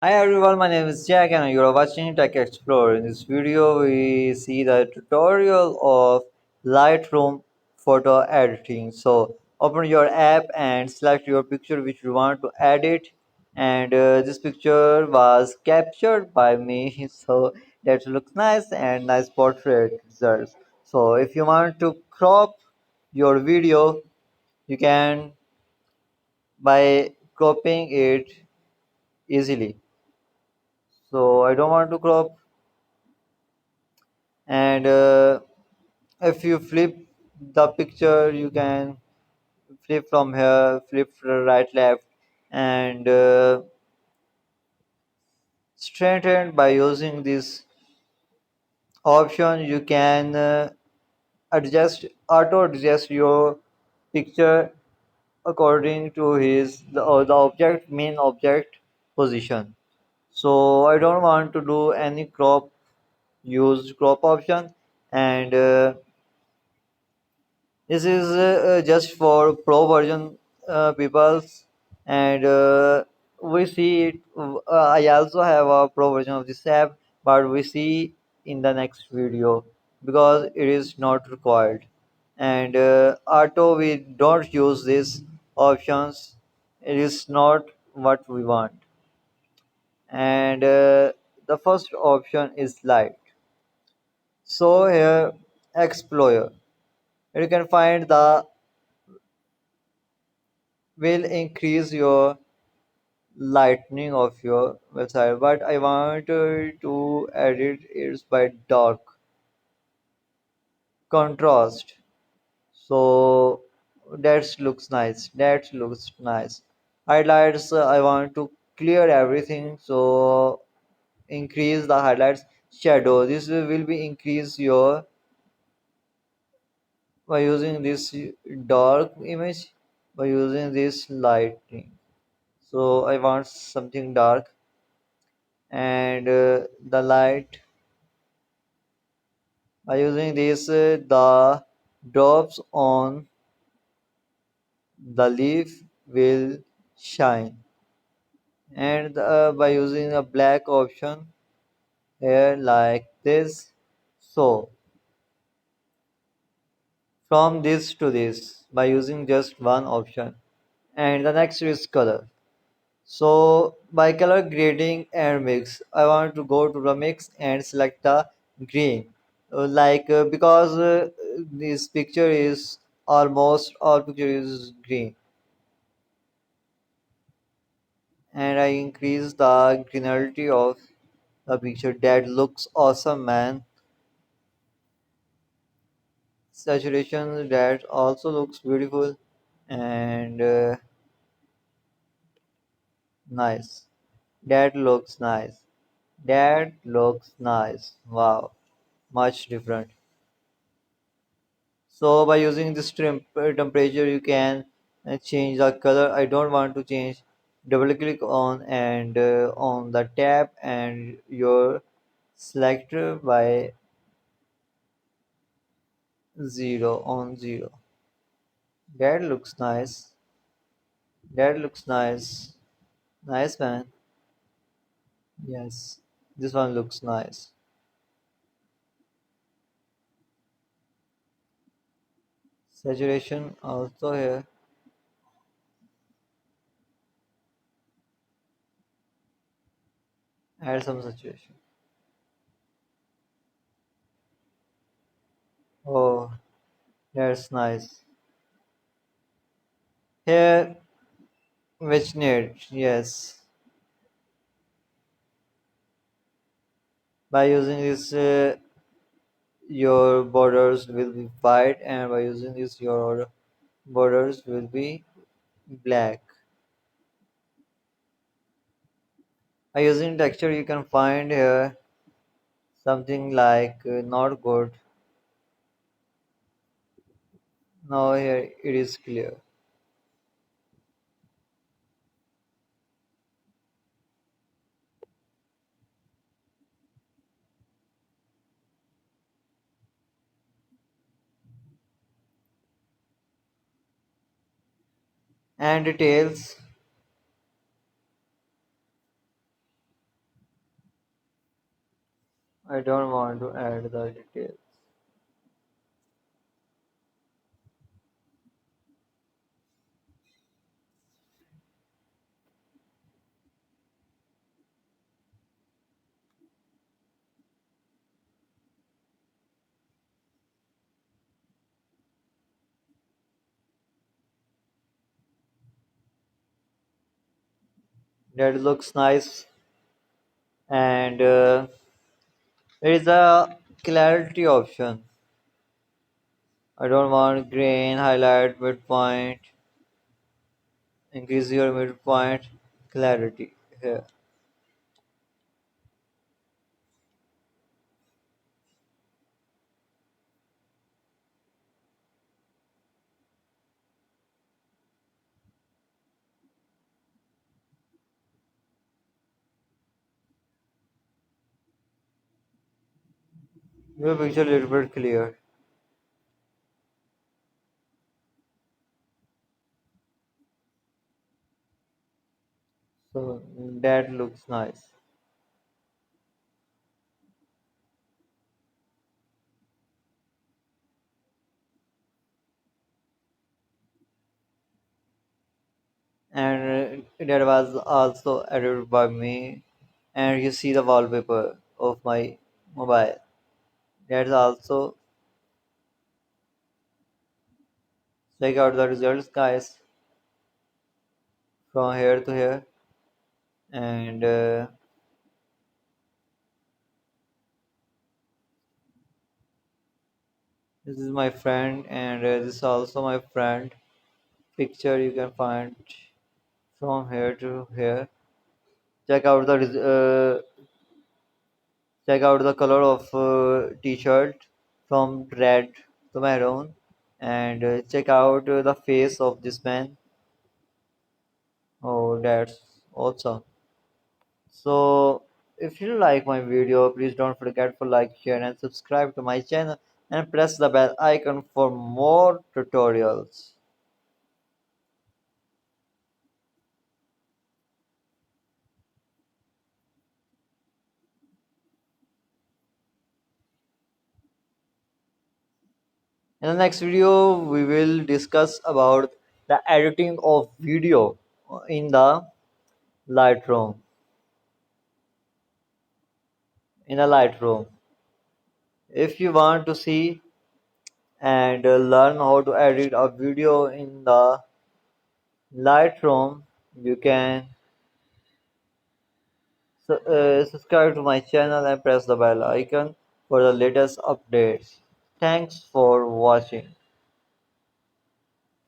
Hi everyone, my name is Jack and you're watching Tech Explorer. In this video, we see the tutorial of Lightroom photo editing. So, open your app and select your picture which you want to edit. And this picture was captured by me, so that looks nice and nice portrait results. So, if you want to crop your video, you can by cropping it easily. So, I don't want to crop and if you flip the picture you can flip from here, flip right left, and straighten by using this option you can adjust auto adjust your picture according to the object main object position. So I don't want to do any use crop option, and this is just for pro version peoples, and we see it. I also have a pro version of this app, but we see in the next video because it is not required. And auto, we don't use these options. It is not what we want. And the first option is light. So here, Explorer. You can find the will increase your lightning of your website, but I want to edit it by dark contrast. So that looks nice. Highlights, I want to clear everything, so increase the highlights. Shadow, this will be increase your by using this dark image, by using this lighting. So I want something dark, and the light by using this the drops on the leaf will shine, and by using a black option here like this. So from this to this by using just one option, and the next is color. So by color grading and mix, I want to go to the mix and select the green. Because this picture is almost all picture is green, and I increase the greenery of the picture. That looks awesome, man. Saturation that also looks beautiful and nice. That looks nice. That looks nice. Wow, much different. So by using this temperature, you can change the color. I don't want to change. Double click on and on the tab and your selector by zero on zero. That looks nice. That looks nice. Nice, man. Yes, this one looks nice. Saturation also here. Add some saturation. Oh, that's nice. Here, which need, yes. By using this, your borders will be white, and by using this, your borders will be black. By using texture, you can find here something like not good. Now here it is clear. And details. I don't want to add the details. That looks nice, and there is a clarity option. I don't want grain, highlight, midpoint, increase your midpoint clarity here. Your picture a little bit clear. So that looks nice. And that was also edited by me. And you see the wallpaper of my mobile. That's also check out the results, guys, from here to here. And this is my friend, and this is also my friend. Picture you can find from here to here. Check out the check out the color of t-shirt from red to maroon, and check out the face of this man. Oh, that's awesome. So if you like my video, please don't forget to like, share, and subscribe to my channel, and press the bell icon for more tutorials. In the next video, we will discuss about the editing of video in the Lightroom. In the Lightroom, if you want to see and learn how to edit a video in the Lightroom, you can subscribe to my channel and press the bell icon for the latest updates. Thanks for watching.